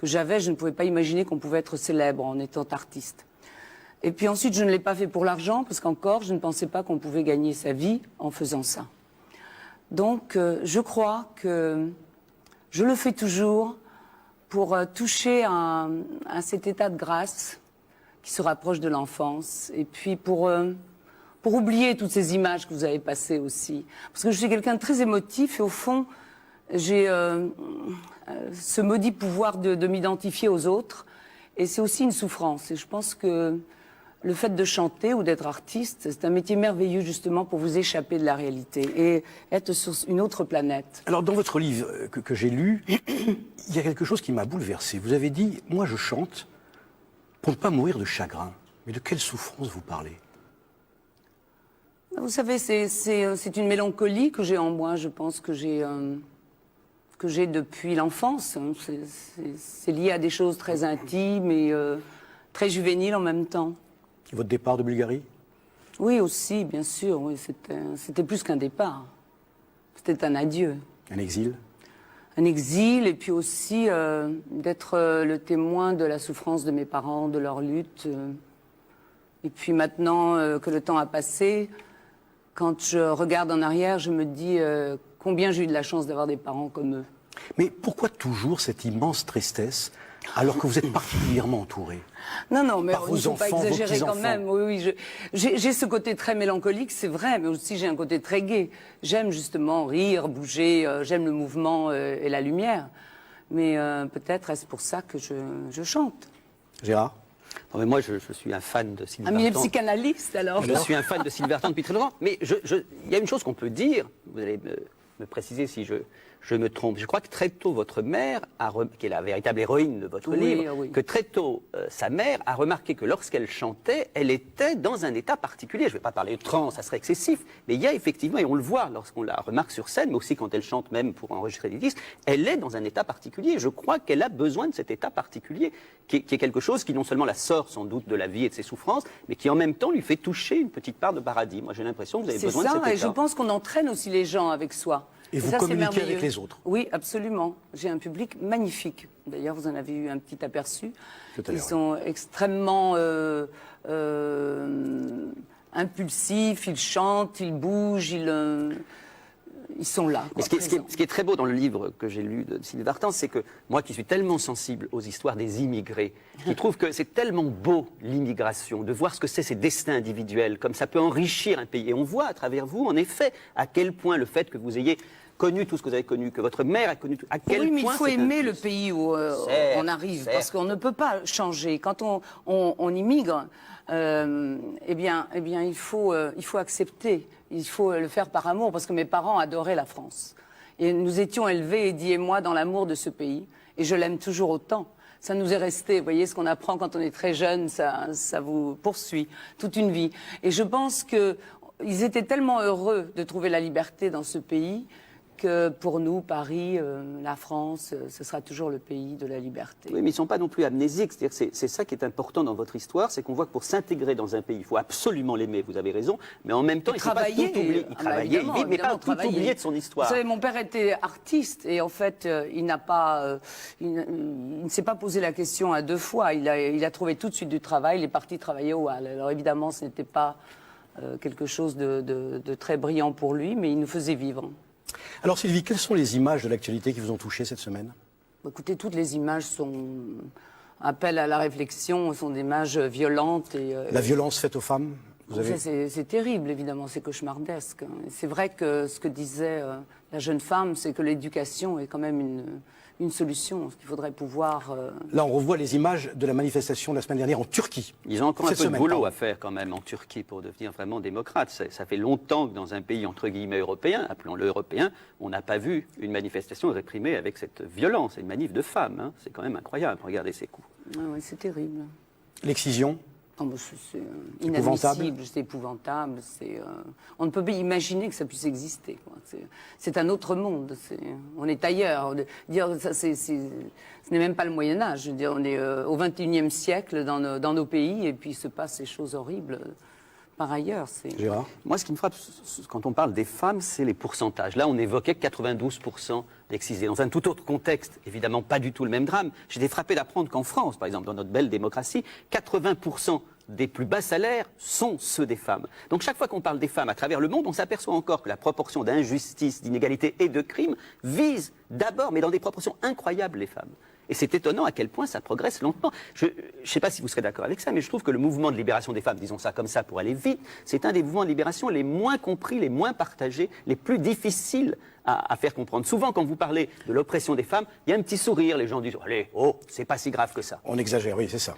j'avais, je ne pouvais pas imaginer qu'on pouvait être célèbre en étant artiste. Et puis ensuite, je ne l'ai pas fait pour l'argent, parce qu'encore, je ne pensais pas qu'on pouvait gagner sa vie en faisant ça. Donc, je crois que je le fais toujours pour toucher à cet état de grâce qui se rapproche de l'enfance, et puis pour oublier toutes ces images que vous avez passées aussi. Parce que je suis quelqu'un de très émotif, et au fond, j'ai ce maudit pouvoir de m'identifier aux autres, et c'est aussi une souffrance. Et je pense que le fait de chanter ou d'être artiste, c'est un métier merveilleux justement pour vous échapper de la réalité et être sur une autre planète. Alors dans votre livre que j'ai lu, il y a quelque chose qui m'a bouleversé. Vous avez dit, moi je chante pour ne pas mourir de chagrin. Mais de quelle souffrance vous parlez? Vous savez, c'est une mélancolie que j'ai en moi, je pense que j'ai depuis l'enfance. C'est lié à des choses très intimes et très juvéniles en même temps. Votre départ de Bulgarie? Oui, aussi, bien sûr. Oui, c'était plus qu'un départ. C'était un adieu. Un exil? Un exil, et puis aussi d'être le témoin de la souffrance de mes parents, de leur lutte. Et puis maintenant que le temps a passé, quand je regarde en arrière, je me dis combien j'ai eu de la chance d'avoir des parents comme eux. Mais pourquoi toujours cette immense tristesse alors que vous êtes particulièrement entouré? Non, non, mais il ne faut pas enfants, exagérer quand même. Oui, oui, j'ai ce côté très mélancolique, c'est vrai, mais aussi j'ai un côté très gai. J'aime justement rire, bouger, j'aime le mouvement et la lumière. Mais peut-être est-ce pour ça que je chante. Gérard? Non, mais moi, je suis un fan de Sylvie Vartan. Un psychanalyste, alors. Je suis un fan de Sylvie Vartan depuis très longtemps. Mais il y a une chose qu'on peut dire, vous allez me préciser si je me trompe. Je crois que très tôt, votre mère, qui est la véritable héroïne de votre livre, que très tôt, sa mère a remarqué que lorsqu'elle chantait, elle était dans un état particulier. Je ne vais pas parler de trance, ça serait excessif, mais il y a effectivement, et on le voit lorsqu'on la remarque sur scène, mais aussi quand elle chante même pour enregistrer des disques, elle est dans un état particulier. Je crois qu'elle a besoin de cet état particulier, qui est quelque chose qui non seulement la sort sans doute de la vie et de ses souffrances, mais qui en même temps lui fait toucher une petite part de paradis. Moi j'ai l'impression que vous avez besoin de cet état. C'est ça, et je pense qu'on entraîne aussi les gens avec soi. Et vous communiquez avec les autres? Oui, absolument. J'ai un public magnifique. D'ailleurs, vous en avez eu un petit aperçu. Ils sont extrêmement impulsifs, ils chantent, ils bougent, ils sont là. Quoi, ce qui est très beau dans le livre que j'ai lu de Sylvie Vartan, c'est que moi qui suis tellement sensible aux histoires des immigrés, qui trouve que c'est tellement beau l'immigration, de voir ce que c'est ces destins individuels, comme ça peut enrichir un pays. Et on voit à travers vous, en effet, à quel point le fait que vous ayez connu tout ce que vous avez connu, que votre mère a connu tout, à quel point... Oui, mais il faut aimer le pays où on arrive, parce qu'on ne peut pas changer. Quand on immigre, eh bien, il faut accepter. Il faut le faire par amour, parce que mes parents adoraient la France. Et nous étions élevés, Eddie et moi, dans l'amour de ce pays. Et je l'aime toujours autant. Ça nous est resté. Vous voyez, ce qu'on apprend quand on est très jeune, ça vous poursuit toute une vie. Et je pense qu'ils étaient tellement heureux de trouver la liberté dans ce pays que pour nous, Paris, la France, ce sera toujours le pays de la liberté. Oui, mais ils ne sont pas non plus amnésiques. C'est ça qui est important dans votre histoire, c'est qu'on voit que pour s'intégrer dans un pays, il faut absolument l'aimer, vous avez raison, mais en même temps, il ne faut pas tout oublier. Il travaillait, il vit, mais pas tout oublier de son histoire. Vous savez, mon père était artiste et en fait, il ne s'est pas posé la question à deux fois. Il a trouvé tout de suite du travail, il est parti travailler au Hall. Alors évidemment, ce n'était pas quelque chose de très brillant pour lui, mais il nous faisait vivre. Alors Sylvie, quelles sont les images de l'actualité qui vous ont touché cette semaine? Écoutez, toutes les images appellent à la réflexion, sont des images violentes. La violence faite aux femmes, vous avez... C'est terrible, évidemment, c'est cauchemardesque. C'est vrai que ce que disait la jeune femme, c'est que l'éducation est quand même une solution, qu'il faudrait pouvoir... Là, on revoit les images de la manifestation de la semaine dernière en Turquie. Ils ont encore un peu de boulot à faire quand même en Turquie pour devenir vraiment démocrate. Ça fait longtemps que dans un pays entre guillemets européen, appelons-le européen, on n'a pas vu une manifestation réprimée avec cette violence, une manif de femmes. Hein. C'est quand même incroyable, regardez ces coups. Ah oui, c'est terrible. L'excision? C'est inadmissible, c'est épouvantable. On ne peut pas imaginer que ça puisse exister. C'est un autre monde. On est ailleurs. Ce n'est même pas le Moyen-Âge. Je veux dire, on est au XXIe siècle dans nos pays et puis il se passe ces choses horribles par ailleurs. Gérard? Moi, ce qui me frappe quand on parle des femmes, c'est les pourcentages. Là, on évoquait 92% d'excisés. Dans un tout autre contexte, évidemment pas du tout le même drame. J'étais frappé d'apprendre qu'en France, par exemple, dans notre belle démocratie, 80% des plus bas salaires sont ceux des femmes. Donc chaque fois qu'on parle des femmes à travers le monde, on s'aperçoit encore que la proportion d'injustice, d'inégalité et de crimes vise d'abord, mais dans des proportions incroyables, les femmes. Et c'est étonnant à quel point ça progresse lentement. Je ne sais pas si vous serez d'accord avec ça, mais je trouve que le mouvement de libération des femmes, disons ça comme ça pour aller vite, c'est un des mouvements de libération les moins compris, les moins partagés, les plus difficiles à faire comprendre. Souvent, quand vous parlez de l'oppression des femmes, il y a un petit sourire, les gens disent « Allez, oh, c'est pas si grave que ça ». On exagère, oui, c'est ça.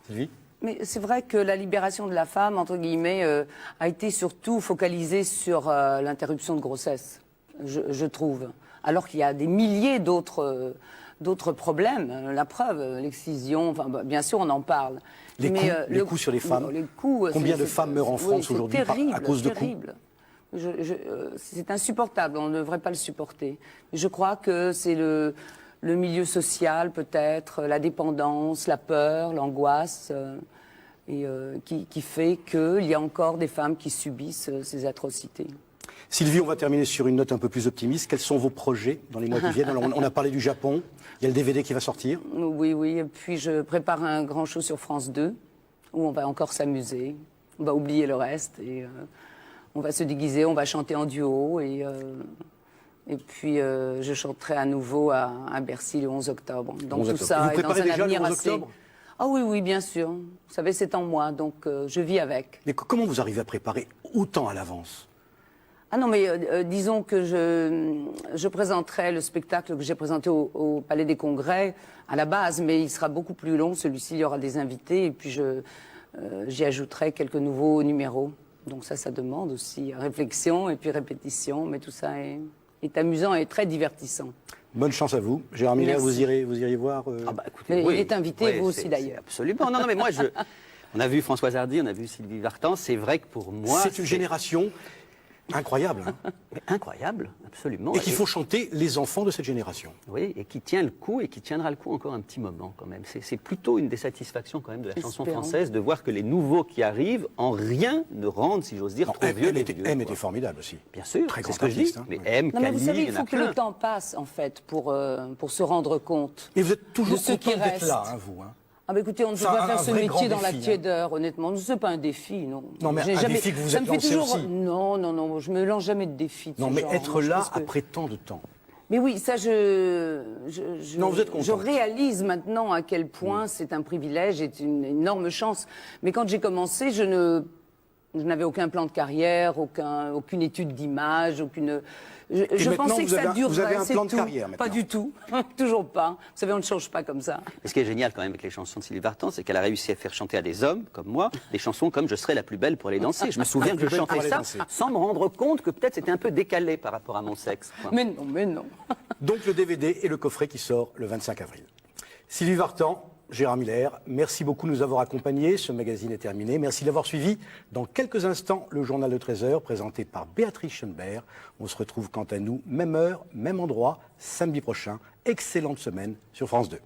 Sylvie? Mais c'est vrai que la libération de la femme, entre guillemets, a été surtout focalisée sur l'interruption de grossesse, je trouve. Alors qu'il y a des milliers d'autres problèmes. La preuve, l'excision, enfin, bien sûr, on en parle. Les coûts sur les femmes. Combien de femmes meurent en France aujourd'hui à cause de coups? C'est insupportable, on ne devrait pas le supporter. Je crois que c'est le milieu social, peut-être, la dépendance, la peur, l'angoisse, qui fait qu'il y a encore des femmes qui subissent ces atrocités. Sylvie, on va terminer sur une note un peu plus optimiste. Quels sont vos projets dans les mois qui viennent? Alors, on a parlé du Japon, il y a le DVD qui va sortir. Oui, et puis je prépare un grand show sur France 2, où on va encore s'amuser, on va oublier le reste, et on va se déguiser, on va chanter en duo, et puis je chanterai à nouveau à Bercy le 11 octobre. Donc tout ça vous préparez déjà le 11 octobre? Ah oui, bien sûr. Vous savez, c'est en moi, donc je vis avec. Mais comment vous arrivez à préparer autant à l'avance? Ah non, mais disons que je présenterai le spectacle que j'ai présenté au Palais des Congrès à la base, mais il sera beaucoup plus long. Celui-ci, il y aura des invités, et puis j'y ajouterai quelques nouveaux numéros. Donc ça demande aussi réflexion et puis répétition, mais tout ça est amusant et très divertissant. Bonne chance à vous. Gérard Miller, vous iriez voir écoutez, il est invité, vous aussi d'ailleurs. Absolument. Non, mais moi, on a vu Françoise Hardy, on a vu Sylvie Vartan. C'est vrai que pour moi... C'est une génération incroyable. Hein. Incroyable, absolument. Et qu'il faut chanter les enfants de cette génération. Oui, et qui tient le coup et qui tiendra le coup encore un petit moment quand même. C'est plutôt une des satisfactions quand même de la chanson française de voir que les nouveaux qui arrivent en rien ne rendent, si j'ose dire, trop vieux les vieux. M était formidable aussi. Bien sûr, très grand c'est ce que je dis. Hein. Mais M, Cali, vous savez, il y en a faut que plein. le temps passe en fait pour se rendre compte. Et vous êtes toujours de ce qui content d'être reste. là, hein, vous. Hein. Ah bah écoutez, on ne peut pas faire ce métier dans la tiédeur, honnêtement. Ce n'est pas un défi, non. Non, mais un défi que vous êtes lancé aussi. Non, je me lance jamais de défi de non, ce mais genre. être là après tant de temps. Mais oui, ça, non, vous êtes contente. je réalise maintenant à quel point c'est un privilège et une énorme chance. Mais quand j'ai commencé, je n'avais aucun plan de carrière, aucune étude d'image, Je pensais que ça durerait. Vous avez un plan de tout. carrière maintenant. Pas du tout, toujours pas. Vous savez, on ne change pas comme ça. Et ce qui est génial quand même avec les chansons de Sylvie Vartan, c'est qu'elle a réussi à faire chanter à des hommes comme moi des chansons comme Je serai la plus belle pour aller danser. Je me souviens que je chantais ça sans me rendre compte que peut-être c'était un peu décalé par rapport à mon sexe. Quoi. Mais non. Donc le DVD et le coffret qui sort le 25 avril. Sylvie Vartan, Gérard Miller, merci beaucoup de nous avoir accompagnés. Ce magazine est terminé. Merci d'avoir suivi. Dans quelques instants, le journal de 13h présenté par Béatrice Schoenberg. On se retrouve quant à nous, même heure, même endroit, samedi prochain. Excellente semaine sur France 2.